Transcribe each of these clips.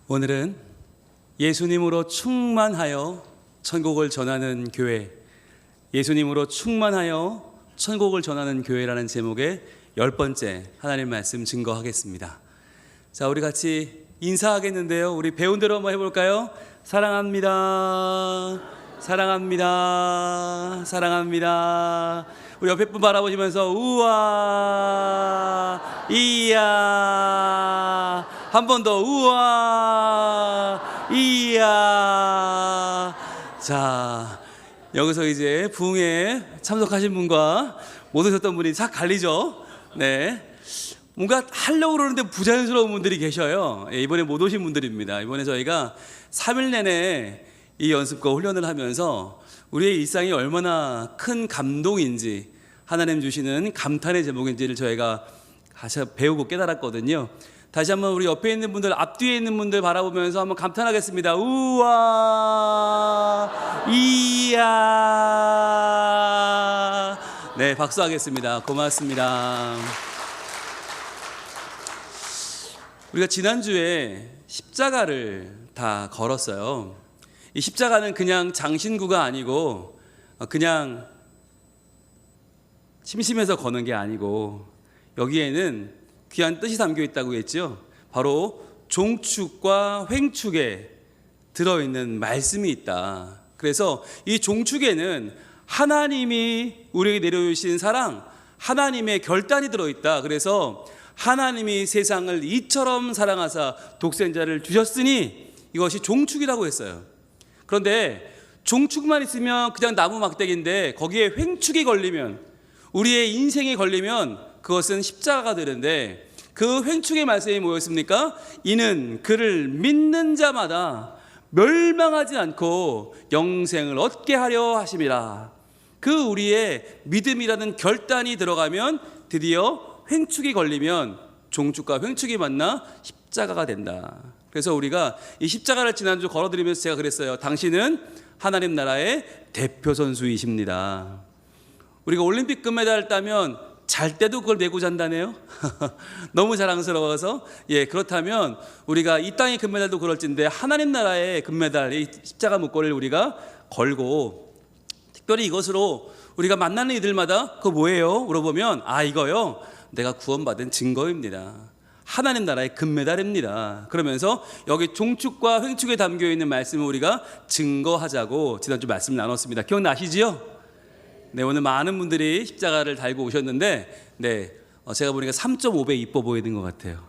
오늘은 예수님으로 충만하여 천국을 전하는 교회, 예수님으로 충만하여 천국을 전하는 교회라는 제목의 10번째 하나님 말씀 증거하겠습니다. 자, 우리 같이 인사하겠는데요. 우리 배운 대로 한번 해볼까요? 사랑합니다. 사랑합니다. 사랑합니다. 우리 옆에 분 바라보시면서 우와, 이야. 한 번 더 우와, 이야. 자, 여기서 이제 부흥에 참석하신 분과 못 오셨던 분이 싹 갈리죠. 네. 뭔가 하려고 그러는데 부자연스러운 분들이 계셔요. 이번에 못 오신 분들입니다. 이번에 저희가 3일 내내 이 연습과 훈련을 하면서 우리의 일상이 얼마나 큰 감동인지, 하나님 주시는 감탄의 제목인지를 저희가 다시 배우고 깨달았거든요. 다시 한번 우리 옆에 있는 분들, 앞뒤에 있는 분들 바라보면서 한번 감탄하겠습니다. 우와, 이야. 네, 박수하겠습니다. 고맙습니다. 우리가 지난주에 십자가를 다 걸었어요. 이 십자가는 그냥 장신구가 아니고 그냥 심심해서 거는 게 아니고 여기에는 귀한 뜻이 담겨 있다고 했죠. 바로 종축과 횡축에 들어있는 말씀이 있다. 그래서 이 종축에는 하나님이 우리에게 내려주신 사랑, 하나님의 결단이 들어있다. 그래서 하나님이 세상을 이처럼 사랑하사 독생자를 주셨으니 이것이 종축이라고 했어요. 그런데 종축만 있으면 그냥 나무 막대기인데 거기에 횡축이 걸리면, 우리의 인생이 걸리면 그것은 십자가가 되는데, 그 횡축의 말씀이 뭐였습니까? 이는 그를 믿는 자마다 멸망하지 않고 영생을 얻게 하려 하심이라. 그 우리의 믿음이라는 결단이 들어가면 드디어 횡축이 걸리면 종축과 횡축이 만나 십자가가 된다. 그래서 우리가 이 십자가를 지난주 걸어드리면서 제가 그랬어요. 당신은 하나님 나라의 대표 선수이십니다. 우리가 올림픽 금메달을 따면 잘 때도 그걸 메고 잔다네요. 너무 자랑스러워서. 그렇다면 우리가 이 땅의 금메달도 그럴진데 하나님 나라의 금메달, 이 십자가 목걸이를 우리가 걸고, 특별히 이것으로 우리가 만나는 이들마다 그거 뭐예요? 물어보면 이거요, 내가 구원받은 증거입니다. 하나님 나라의 금메달입니다. 그러면서 여기 종축과 횡축에 담겨있는 말씀을 우리가 증거하자고 지난주 말씀 나눴습니다. 기억나시지요? 네, 오늘 많은 분들이 십자가를 달고 오셨는데, 제가 보니까 3.5배 이뻐 보이는 것 같아요.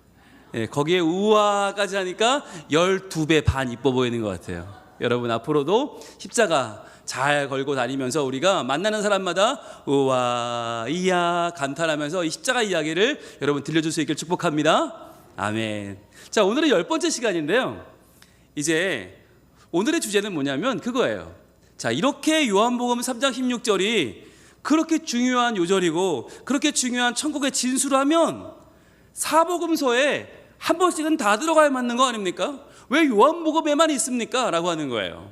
거기에 우와까지 하니까 12배 반 이뻐 보이는 것 같아요. 여러분, 앞으로도 십자가 잘 걸고 다니면서 우리가 만나는 사람마다 우와, 이야 감탄하면서 이 십자가 이야기를 여러분 들려줄 수 있길 축복합니다. 아멘. 자, 오늘은 10번째 시간인데요. 이제 오늘의 주제는 뭐냐면 그거예요. 자, 이렇게 요한복음 3장 16절이 그렇게 중요한 요절이고 그렇게 중요한 천국의 진수를 하면 사복음서에 한 번씩은 다 들어가야 맞는 거 아닙니까? 왜 요한복음에만 있습니까? 라고 하는 거예요.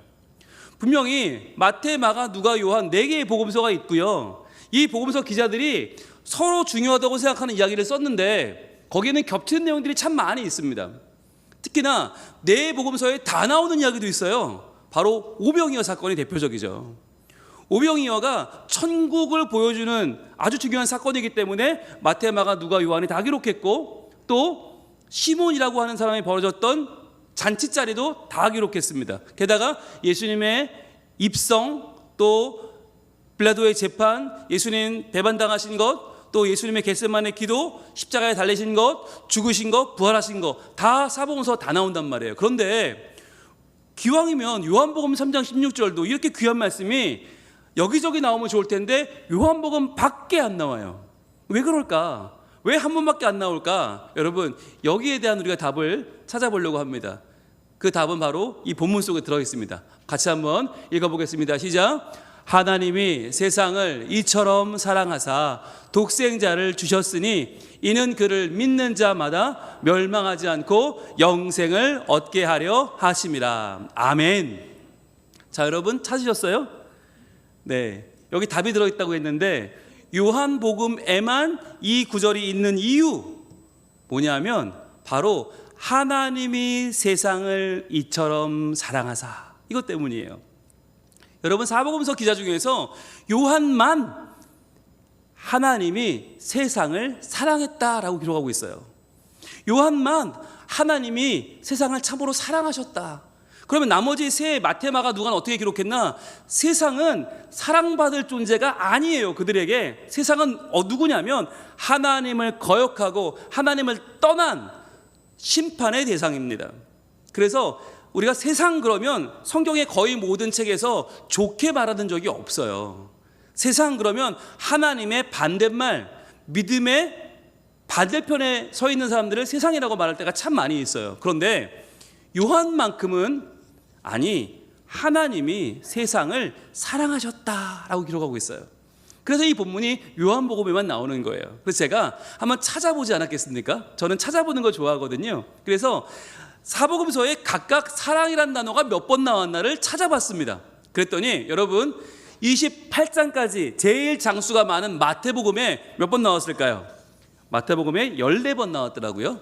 분명히 마태, 마가, 누가, 요한 4개의 복음서가 있고요. 이 복음서 기자들이 서로 중요하다고 생각하는 이야기를 썼는데 거기에는 겹치는 내용들이 참 많이 있습니다. 특히나 4 복음서에 다 나오는 이야기도 있어요. 바로 오병이어 사건이 대표적이죠. 오병이어가 천국을 보여주는 아주 중요한 사건이기 때문에 마태, 마가, 누가, 요한이 다 기록했고, 또 시몬이라고 하는 사람이 벌어졌던 잔치자리도 다 기록했습니다. 게다가 예수님의 입성, 또 빌라도의 재판, 예수님 배반당하신 것, 또 예수님의 겟세마네 기도, 십자가에 달리신 것, 죽으신 것, 부활하신 것, 다 사복음서 다 나온단 말이에요. 그런데 기왕이면 요한복음 3장 16절도 이렇게 귀한 말씀이 여기저기 나오면 좋을 텐데 요한복음 밖에 안 나와요. 왜 그럴까? 왜 한 번밖에 안 나올까? 여러분, 여기에 대한 우리가 답을 찾아보려고 합니다. 그 답은 바로 이 본문 속에 들어 있습니다. 같이 한번 읽어보겠습니다. 시작. 하나님이 세상을 이처럼 사랑하사 독생자를 주셨으니 이는 그를 믿는 자마다 멸망하지 않고 영생을 얻게 하려 하심이라. 아멘. 자, 여러분 찾으셨어요? 네, 여기 답이 들어있다고 했는데 요한복음에만 이 구절이 있는 이유 뭐냐면 바로 하나님이 세상을 이처럼 사랑하사. 이것 때문이에요. 여러분, 사복음서 기자 중에서 요한만 하나님이 세상을 사랑했다라고 기록하고 있어요. 요한만 하나님이 세상을 참으로 사랑하셨다. 그러면 나머지 세 마태, 마가, 누가는 어떻게 기록했나? 세상은 사랑받을 존재가 아니에요. 그들에게 세상은 누구냐면 하나님을 거역하고 하나님을 떠난 심판의 대상입니다. 그래서 우리가 세상 그러면 성경의 거의 모든 책에서 좋게 말하는 적이 없어요. 세상 그러면 하나님의 반대말, 믿음의 반대편에 서 있는 사람들을 세상이라고 말할 때가 참 많이 있어요. 그런데 요한만큼은 아니, 하나님이 세상을 사랑하셨다라고 기록하고 있어요. 그래서 이 본문이 요한복음에만 나오는 거예요. 그래서 제가 한번 찾아보지 않았겠습니까? 저는 찾아보는 거 좋아하거든요. 그래서 사복음서에 각각 사랑이란 단어가 몇 번 나왔나를 찾아봤습니다. 그랬더니 여러분, 28장까지 제일 장수가 많은 마태복음에 몇 번 나왔을까요? 마태복음에 14번 나왔더라고요.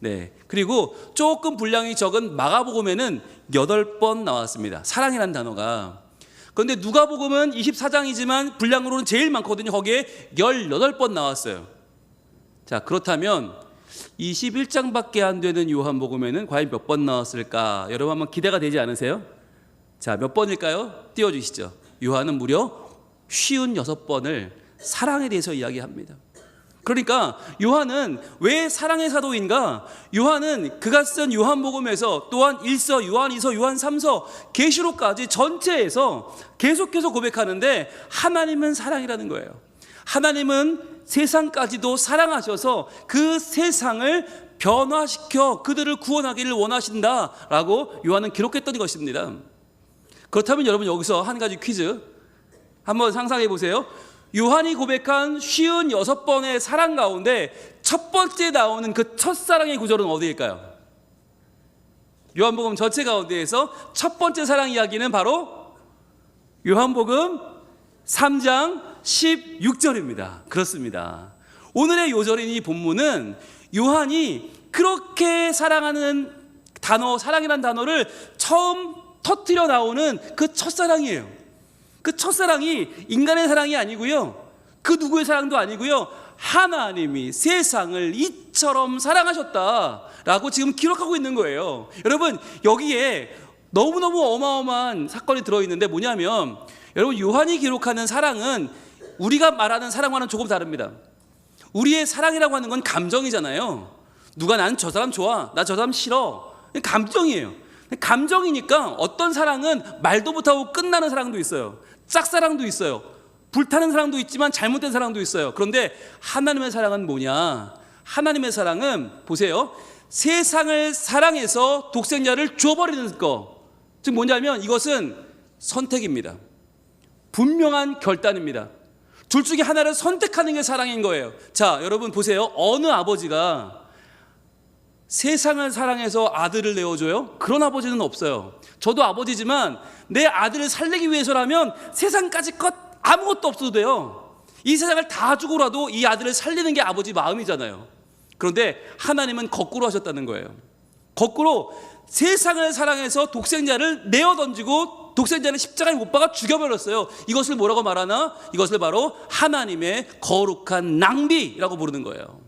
네. 그리고 조금 분량이 적은 마가복음에는 8번 나왔습니다. 사랑이라는 단어가. 그런데 누가복음은 24장이지만 분량으로는 제일 많거든요. 거기에 18번 나왔어요. 자, 그렇다면 21장밖에 안 되는 요한복음에는 과연 몇 번 나왔을까? 여러분 한번 기대가 되지 않으세요? 자, 몇 번일까요? 띄워주시죠. 요한은 무려 56번을 사랑에 대해서 이야기합니다. 그러니까 요한은 왜 사랑의 사도인가? 요한은 그가 쓴 요한복음에서 또한 1서, 요한 2서, 요한 3서, 계시록까지 전체에서 계속해서 고백하는데 하나님은 사랑이라는 거예요. 하나님은 세상까지도 사랑하셔서 그 세상을 변화시켜 그들을 구원하기를 원하신다라고 요한은 기록했던 것입니다. 그렇다면 여러분, 여기서 한 가지 퀴즈 한번 상상해 보세요. 요한이 고백한 56번의 사랑 가운데 첫 번째 나오는 그 첫사랑의 구절은 어디일까요? 요한복음 전체 가운데에서 첫 번째 사랑 이야기는 바로 요한복음 3장 16절입니다. 그렇습니다. 오늘의 요절인 이 본문은 요한이 그렇게 사랑하는 단어, 사랑이라는 단어를 처음 터뜨려 나오는 그 첫사랑이에요. 그 첫사랑이 인간의 사랑이 아니고요, 그 누구의 사랑도 아니고요, 하나님이 세상을 이처럼 사랑하셨다라고 지금 기록하고 있는 거예요. 여러분, 여기에 너무너무 어마어마한 사건이 들어있는데 뭐냐면, 여러분, 요한이 기록하는 사랑은 우리가 말하는 사랑과는 조금 다릅니다. 우리의 사랑이라고 하는 건 감정이잖아요. 누가 난 저 사람 좋아, 나 저 사람 싫어, 감정이에요. 감정이니까 어떤 사랑은 말도 못하고 끝나는 사랑도 있어요. 짝사랑도 있어요. 불타는 사랑도 있지만 잘못된 사랑도 있어요. 그런데 하나님의 사랑은 뭐냐? 하나님의 사랑은 보세요, 세상을 사랑해서 독생자를 줘버리는 거. 즉 뭐냐면 이것은 선택입니다. 분명한 결단입니다. 둘 중에 하나를 선택하는 게 사랑인 거예요. 자, 여러분 보세요. 어느 아버지가 세상을 사랑해서 아들을 내어줘요? 그런 아버지는 없어요. 저도 아버지지만 내 아들을 살리기 위해서라면 세상까지 것 아무것도 없어도 돼요. 이 세상을 다 주고라도 이 아들을 살리는 게 아버지 마음이잖아요. 그런데 하나님은 거꾸로 하셨다는 거예요. 거꾸로 세상을 사랑해서 독생자를 내어 던지고 독생자를 십자가에 못 박아 죽여버렸어요. 이것을 뭐라고 말하나? 이것을 바로 하나님의 거룩한 낭비라고 부르는 거예요.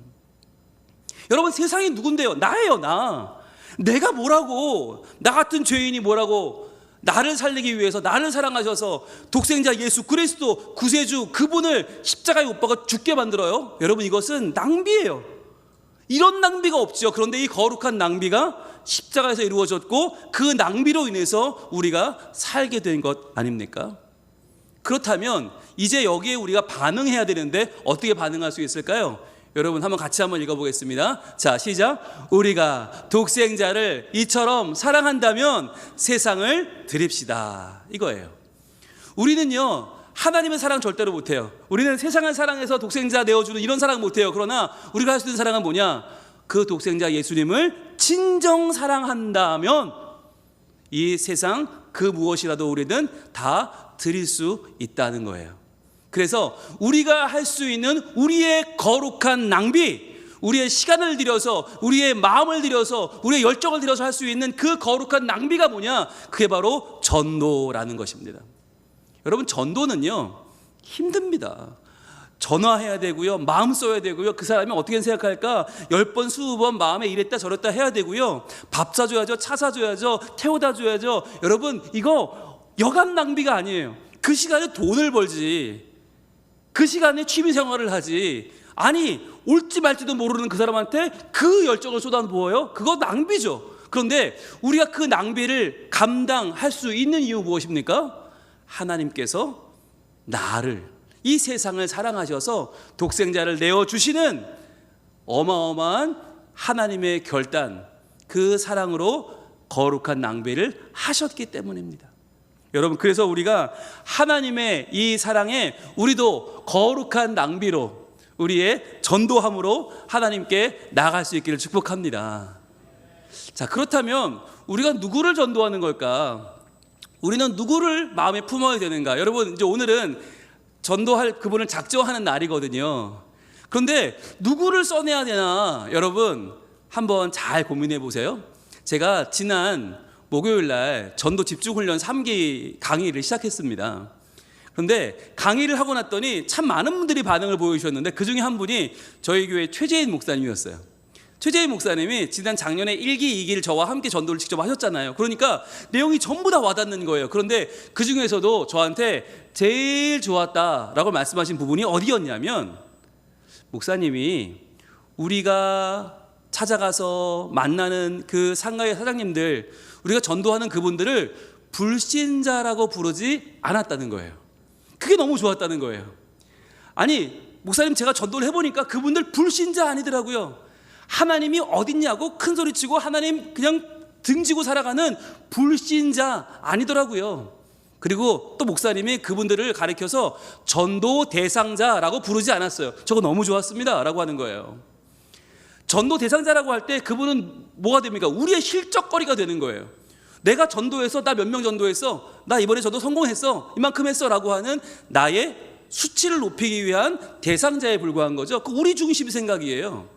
여러분, 세상이 누군데요? 나예요. 내가 뭐라고, 나 같은 죄인이 뭐라고 나를 살리기 위해서 나를 사랑하셔서 독생자 예수 그리스도 구세주 그분을 십자가에 못 박아 죽게 만들어요? 여러분, 이것은 낭비예요. 이런 낭비가 없죠. 그런데 이 거룩한 낭비가 십자가에서 이루어졌고 그 낭비로 인해서 우리가 살게 된 것 아닙니까? 그렇다면 이제 여기에 우리가 반응해야 되는데 어떻게 반응할 수 있을까요? 여러분 한번 같이 한번 읽어보겠습니다. 자, 시작. 우리가 독생자를 이처럼 사랑한다면 세상을 드립시다. 이거예요. 우리는요, 하나님의 사랑 절대로 못해요. 우리는 세상을 사랑해서 독생자 내어주는 이런 사랑 못해요. 그러나 우리가 할 수 있는 사랑은 뭐냐? 그 독생자 예수님을 진정 사랑한다면 이 세상 그 무엇이라도 우리는 다 드릴 수 있다는 거예요. 그래서 우리가 할 수 있는 우리의 거룩한 낭비, 우리의 시간을 들여서, 우리의 마음을 들여서, 우리의 열정을 들여서 할 수 있는 그 거룩한 낭비가 뭐냐? 그게 바로 전도라는 것입니다. 여러분, 전도는요 힘듭니다. 전화해야 되고요, 마음 써야 되고요, 그 사람이 어떻게 생각할까 10번 20번 마음에 이랬다 저랬다 해야 되고요, 밥 사줘야죠, 차 사줘야죠, 태워다 줘야죠. 여러분, 이거 여간 낭비가 아니에요. 그 시간에 돈을 벌지, 그 시간에 취미생활을 하지. 아니, 올지 말지도 모르는 그 사람한테 그 열정을 쏟아부어요? 그거 낭비죠. 그런데 우리가 그 낭비를 감당할 수 있는 이유 무엇입니까? 하나님께서 나를, 이 세상을 사랑하셔서 독생자를 내어주시는 어마어마한 하나님의 결단, 그 사랑으로 거룩한 낭비를 하셨기 때문입니다. 여러분, 그래서 우리가 하나님의 이 사랑에 우리도 거룩한 낭비로, 우리의 전도함으로 하나님께 나아갈 수 있기를 축복합니다. 자, 그렇다면 우리가 누구를 전도하는 걸까? 우리는 누구를 마음에 품어야 되는가? 여러분, 이제 오늘은 전도할 그분을 작정하는 날이거든요. 그런데 누구를 써내야 되나? 여러분, 한번 잘 고민해 보세요. 제가 지난 목요일 날 전도 집중훈련 3기 강의를 시작했습니다. 그런데 강의를 하고 났더니 참 많은 분들이 반응을 보여주셨는데, 그 중에 한 분이 저희 교회 최재인 목사님이었어요. 최재인 목사님이 지난 작년에 1기, 2기를 저와 함께 전도를 직접 하셨잖아요. 그러니까 내용이 전부 다 와닿는 거예요. 그런데 그 중에서도 저한테 제일 좋았다라고 말씀하신 부분이 어디였냐면, 목사님이 우리가 찾아가서 만나는 그 상가의 사장님들, 우리가 전도하는 그분들을 불신자라고 부르지 않았다는 거예요. 그게 너무 좋았다는 거예요. 아니, 목사님, 제가 전도를 해보니까 그분들 불신자 아니더라고요. 하나님이 어딨냐고 큰소리치고 하나님 그냥 등지고 살아가는 불신자 아니더라고요. 그리고 또 목사님이 그분들을 가리켜서 전도 대상자라고 부르지 않았어요. 저거 너무 좋았습니다 라고 하는 거예요. 전도 대상자라고 할 때 그분은 뭐가 됩니까? 우리의 실적거리가 되는 거예요. 내가 전도해서, 나 몇 명 전도했어, 나 이번에 전도 성공했어, 이만큼 했어 라고 하는 나의 수치를 높이기 위한 대상자에 불과한 거죠. 그 우리 중심 생각이에요.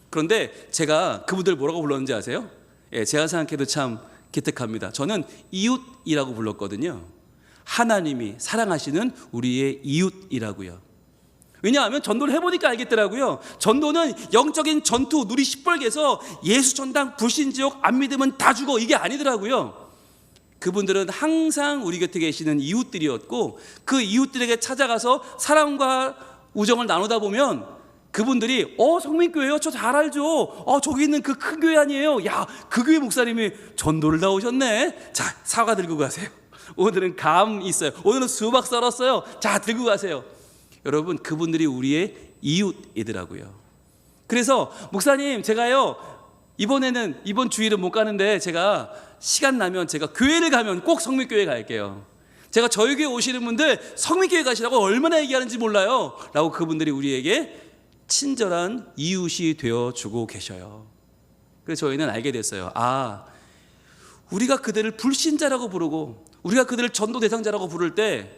그런데 제가 그분들 뭐라고 불렀는지 아세요? 예, 제가 생각해도 참 기특합니다. 저는 이웃이라고 불렀거든요. 하나님이 사랑하시는 우리의 이웃이라고요. 왜냐하면 전도를 해보니까 알겠더라고요. 전도는 영적인 전투, 누리 시뻘개서 예수 전당, 불신지옥, 안 믿으면 다 죽어, 이게 아니더라고요. 그분들은 항상 우리 곁에 계시는 이웃들이었고, 그 이웃들에게 찾아가서 사랑과 우정을 나누다 보면 그분들이 성민교회요? 저 잘 알죠. 저기 있는 그 큰 교회 아니에요? 야, 그 교회 목사님이 전도를 나오셨네. 자, 사과 들고 가세요. 오늘은 감 있어요. 오늘은 수박 썰었어요. 자, 들고 가세요. 여러분, 그분들이 우리의 이웃이더라고요. 그래서 목사님, 제가요 이번에는, 이번 주일은 못 가는데 제가 시간 나면 제가 교회를 가면 꼭 성민교회 갈게요. 제가 저희 교회 오시는 분들 성민교회 가시라고 얼마나 얘기하는지 몰라요 라고 그분들이 우리에게 친절한 이웃이 되어주고 계셔요. 그래서 저희는 알게 됐어요. 아, 우리가 그들을 불신자라고 부르고 우리가 그들을 전도 대상자라고 부를 때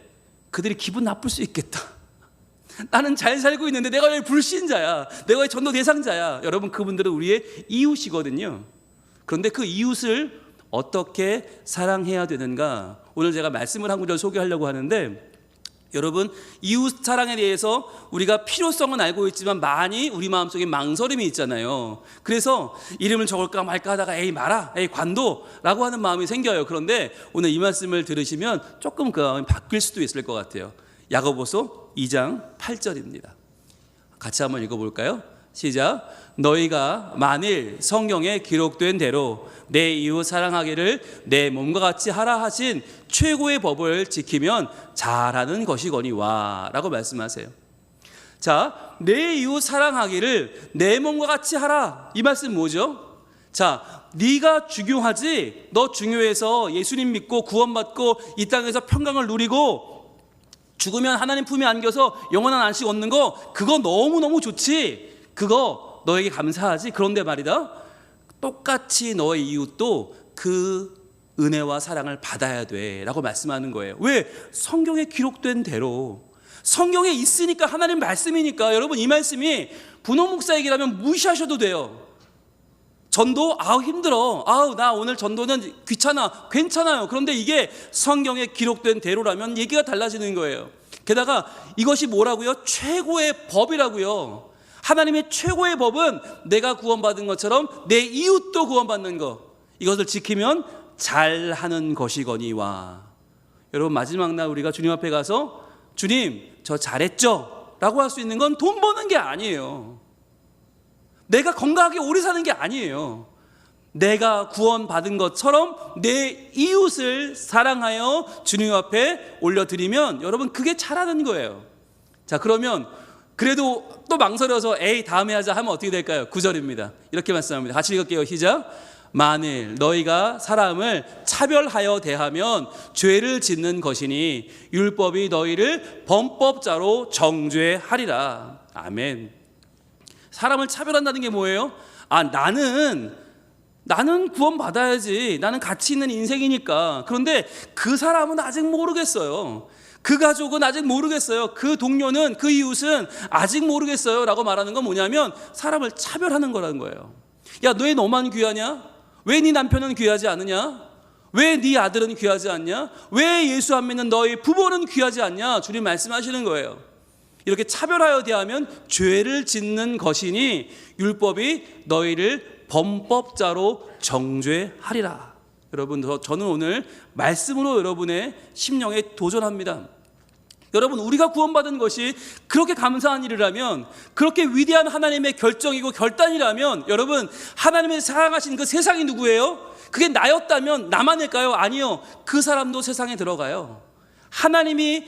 그들이 기분 나쁠 수 있겠다. 나는 잘 살고 있는데 내가 왜 불신자야, 내가 왜 전도 대상자야. 여러분, 그분들은 우리의 이웃이거든요. 그런데 그 이웃을 어떻게 사랑해야 되는가, 오늘 제가 말씀을 한 구절 소개하려고 하는데, 여러분, 이웃 사랑에 대해서 우리가 필요성은 알고 있지만 많이 우리 마음속에 망설임이 있잖아요. 그래서 이름을 적을까 말까 하다가 에이 마라, 에이 관도라고 하는 마음이 생겨요. 그런데 오늘 이 말씀을 들으시면 조금 그 마음이 바뀔 수도 있을 것 같아요. 야고보서 2장 8절입니다. 같이 한번 읽어볼까요? 시작. 너희가 만일 성경에 기록된 대로 내 이웃 사랑하기를 내 몸과 같이 하라 하신 최고의 법을 지키면 잘하는 것이거니와 라고 말씀하세요. 자, 내 이웃 사랑하기를 내 몸과 같이 하라, 이 말씀 뭐죠? 자, 네가 중요하지, 너 중요해서 예수님 믿고 구원받고 이 땅에서 평강을 누리고 죽으면 하나님 품에 안겨서 영원한 안식 얻는 거, 그거 너무너무 좋지, 그거 너에게 감사하지. 그런데 말이다, 똑같이 너의 이웃도 그 은혜와 사랑을 받아야 돼 라고 말씀하는 거예요. 왜? 성경에 기록된 대로, 성경에 있으니까, 하나님 말씀이니까. 여러분, 이 말씀이 분홍 목사 얘기라면 무시하셔도 돼요. 전도? 아우 힘들어. 아우 나 오늘 전도는 귀찮아. 괜찮아요. 그런데 이게 성경에 기록된 대로라면 얘기가 달라지는 거예요. 게다가 이것이 뭐라고요? 최고의 법이라고요. 하나님의 최고의 법은 내가 구원받은 것처럼 내 이웃도 구원받는 것, 이것을 지키면 잘하는 것이거니와. 여러분, 마지막 날 우리가 주님 앞에 가서 주님 저 잘했죠? 라고 할 수 있는 건 돈 버는 게 아니에요. 내가 건강하게 오래 사는 게 아니에요. 내가 구원받은 것처럼 내 이웃을 사랑하여 주님 앞에 올려드리면 여러분 그게 잘하는 거예요. 자, 그러면 그래도 또 망설여서 에이 다음에 하자 하면 어떻게 될까요? 9절입니다. 이렇게 말씀합니다. 같이 읽을게요. 시작. 만일 너희가 사람을 차별하여 대하면 죄를 짓는 것이니 율법이 너희를 범법자로 정죄하리라. 아멘. 사람을 차별한다는 게 뭐예요? 나는 구원받아야지. 나는 가치 있는 인생이니까. 그런데 그 사람은 아직 모르겠어요. 그 가족은 아직 모르겠어요. 그 동료는, 그 이웃은 아직 모르겠어요 라고 말하는 건 뭐냐면 사람을 차별하는 거라는 거예요. 야, 왜 너만 귀하냐? 왜 네 남편은 귀하지 않느냐? 왜 네 아들은 귀하지 않냐? 왜 예수 안 믿는 너희 부모는 귀하지 않냐? 주님 말씀하시는 거예요. 이렇게 차별하여 대하면 죄를 짓는 것이니 율법이 너희를 범법자로 정죄하리라. 여러분, 저는 오늘 말씀으로 여러분의 심령에 도전합니다. 여러분, 우리가 구원받은 것이 그렇게 감사한 일이라면, 그렇게 위대한 하나님의 결정이고 결단이라면, 여러분, 하나님의 사랑하신 그 세상이 누구예요? 그게 나였다면 나만일까요? 아니요. 그 사람도 세상에 들어가요. 하나님이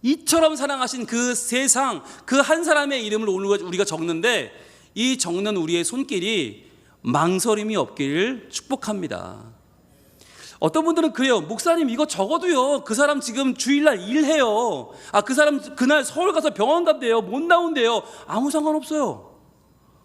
이처럼 사랑하신 그 세상, 그 한 사람의 이름을 우리가 적는데, 이 적는 우리의 손길이 망설임이 없기를 축복합니다. 어떤 분들은 그래요. 목사님 이거 적어도요, 그 사람 지금 주일날 일해요. 그 사람 그날 서울 가서 병원 간대요. 못 나온대요. 아무 상관없어요.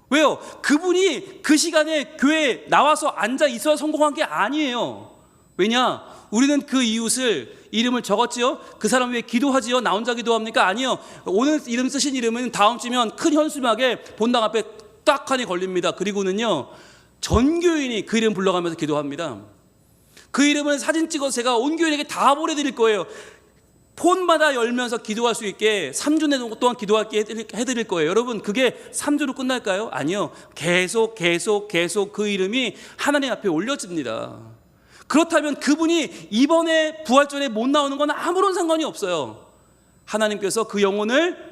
왜요? 그분이 그 시간에 교회에 나와서 앉아 있어야 성공한 게 아니에요. 왜냐? 우리는 그 이웃을 이름을 적었지요? 그 사람 위해 기도하지요? 나 혼자 기도합니까? 아니요. 오늘 이름 쓰신 이름은 다음 주면 큰 현수막에 본당 앞에 딱 하니 걸립니다. 그리고는요, 전 교인이 그 이름 불러가면서 기도합니다. 그 이름을 사진 찍어서 제가 온 교인에게 다 보내드릴 거예요. 폰마다 열면서 기도할 수 있게 3주 동안 기도할게 해드릴 거예요. 여러분, 그게 3주로 끝날까요? 아니요. 계속 그 이름이 하나님 앞에 올려집니다. 그렇다면 그분이 이번에 부활절에 못 나오는 건 아무런 상관이 없어요. 하나님께서 그 영혼을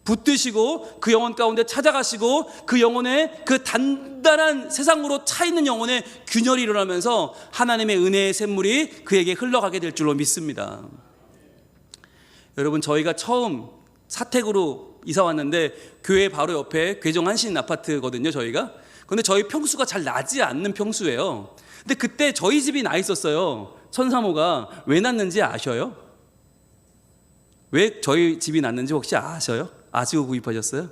붙드시고 그 영혼 가운데 찾아가시고 그 영혼의 그 단단한 세상으로 차 있는 영혼의 균열이 일어나면서 하나님의 은혜의 샘물이 그에게 흘러가게 될 줄로 믿습니다. 여러분, 저희가 처음 사택으로 이사 왔는데 교회 바로 옆에 괴정 한신 아파트거든요, 저희가. 근데 저희 평수가 잘 나지 않는 평수예요. 근데 그때 저희 집이 나 있었어요. 천사모가 왜 났는지 아셔요? 왜 저희 집이 났는지 혹시 아셔요? 아시고 구입하셨어요?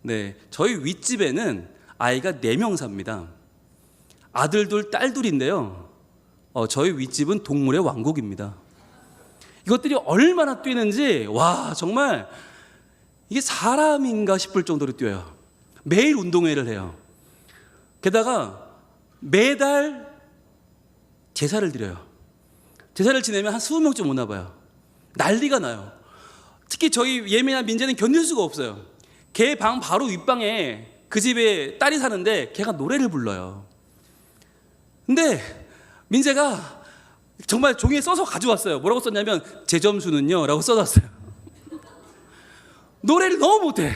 네, 저희 윗집에는 아이가 4명 삽니다. 아들 둘, 딸 둘인데요. 저희 윗집은 동물의 왕국입니다. 이것들이 얼마나 뛰는지, 와, 정말 이게 사람인가 싶을 정도로 뛰어요. 매일 운동회를 해요. 게다가 매달 제사를 드려요. 제사를 지내면 한 20명쯤 오나 봐요. 난리가 나요. 특히 저희 예민한 민재는 견딜 수가 없어요. 걔 방 바로 윗방에 그 집에 딸이 사는데 걔가 노래를 불러요. 근데 민재가 정말 종이에 써서 가져왔어요. 뭐라고 썼냐면 제 점수는요 라고 써놨어요. 노래를 너무 못해.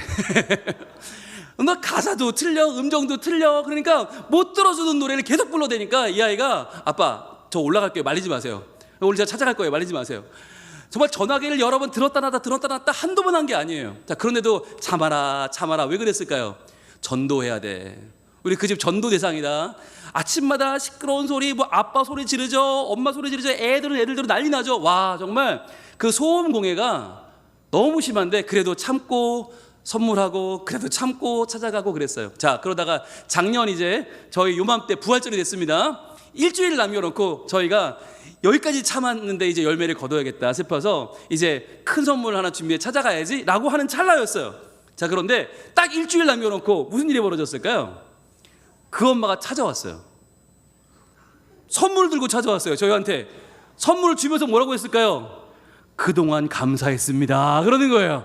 너 가사도 틀려, 음정도 틀려. 그러니까 못 들어주는 노래를 계속 불러대니까 이 아이가 아빠 저 올라갈게요, 말리지 마세요. 오늘 제가 찾아갈 거예요, 말리지 마세요. 정말 전화기를 여러 번 들었다 놨다 한두 번 한 게 아니에요. 자, 그런데도 참아라. 왜 그랬을까요? 전도해야 돼. 우리 그 집 전도 대상이다. 아침마다 시끄러운 소리, 뭐 아빠 소리 지르죠, 엄마 소리 지르죠, 애들대로 난리 나죠. 와, 정말 그 소음 공해가 너무 심한데 그래도 참고 선물하고 그래도 참고 찾아가고 그랬어요. 자, 그러다가 작년 이제 저희 요맘때 부활절이 됐습니다. 일주일 남겨놓고 저희가 여기까지 참았는데 이제 열매를 거둬야겠다 싶어서 이제 큰 선물 하나 준비해 찾아가야지 라고 하는 찰나였어요. 자, 그런데 딱 일주일 남겨놓고 무슨 일이 벌어졌을까요? 그 엄마가 찾아왔어요. 선물을 들고 찾아왔어요. 저희한테 선물을 주면서 뭐라고 했을까요? 그동안 감사했습니다 그러는 거예요.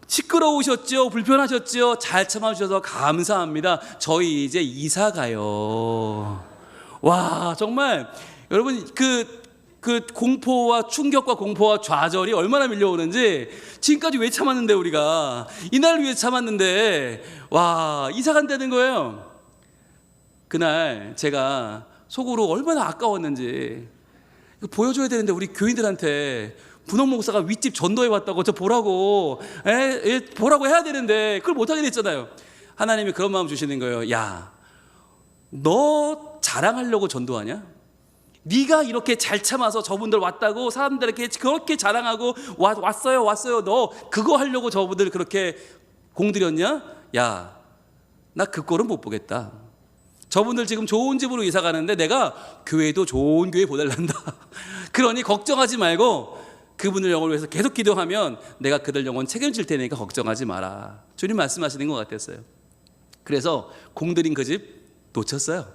시끄러우셨죠? 불편하셨죠? 잘 참아주셔서 감사합니다. 저희 이제 이사 가요. 와, 정말 여러분 그 공포와 충격과 공포와 좌절이 얼마나 밀려오는지, 지금까지 왜 참았는데, 우리가 이날 위해 참았는데, 와, 이사 간다는 거예요. 그날 제가 속으로 얼마나 아까웠는지 이거 보여줘야 되는데, 우리 교인들한테 분홍 목사가 윗집 전도해 왔다고 저 보라고 보라고 해야 되는데 그걸 못하게 됐잖아요. 하나님이 그런 마음 주시는 거예요. 야, 너 자랑하려고 전도하냐? 네가 이렇게 잘 참아서 저분들 왔다고 사람들에게 그렇게 자랑하고 왔어요 너 그거 하려고 저분들 그렇게 공들였냐? 야, 나 그 꼴은 못 보겠다. 저분들 지금 좋은 집으로 이사 가는데 내가 교회도 좋은 교회 보내란다. 그러니 걱정하지 말고 그분들 영혼을 위해서 계속 기도하면 내가 그들 영혼 책임질 테니까 걱정하지 마라. 주님 말씀하시는 것 같았어요. 그래서 공들인 그 집 놓쳤어요.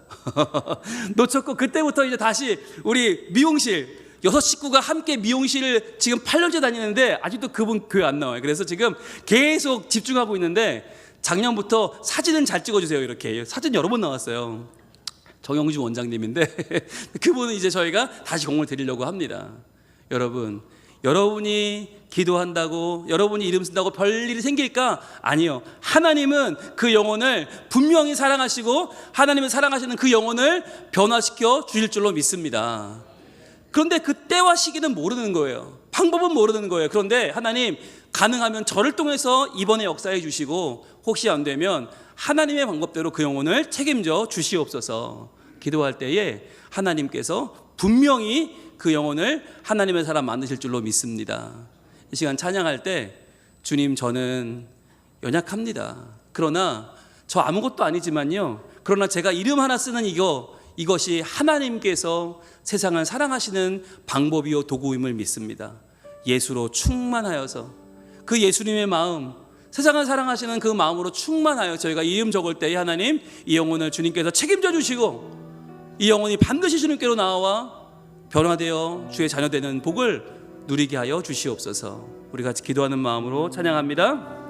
놓쳤고 그때부터 이제 다시 우리 미용실 6식구가 함께 미용실을 지금 8년째 다니는데 아직도 그분 교회 안 나와요. 그래서 지금 계속 집중하고 있는데 작년부터 사진은 잘 찍어주세요. 이렇게 사진 여러 번 나왔어요. 정영주 원장님인데 그분은 이제 저희가 다시 공을 드리려고 합니다. 여러분, 여러분이 기도한다고 여러분이 이름 쓴다고 별일이 생길까? 아니요. 하나님은 그 영혼을 분명히 사랑하시고 하나님은 사랑하시는 그 영혼을 변화시켜 주실 줄로 믿습니다. 그런데 그 때와 시기는 모르는 거예요. 방법은 모르는 거예요. 그런데 하나님, 가능하면 저를 통해서 이번에 역사해 주시고 혹시 안 되면 하나님의 방법대로 그 영혼을 책임져 주시옵소서. 기도할 때에 하나님께서 분명히 그 영혼을 하나님의 사람 만드실 줄로 믿습니다. 이 시간 찬양할 때 주님, 저는 연약합니다. 그러나 저 아무것도 아니지만요, 그러나 제가 이름 하나 쓰는 이것이 하나님께서 세상을 사랑하시는 방법이요 도구임을 믿습니다. 예수로 충만하여서 그 예수님의 마음, 세상을 사랑하시는 그 마음으로 충만하여 저희가 이름 적을 때에 하나님, 이 영혼을 주님께서 책임져 주시고 이 영혼이 반드시 주님께로 나와 변화되어 주의 자녀 되는 복을 누리게 하여 주시옵소서. 우리 같이 기도하는 마음으로 찬양합니다.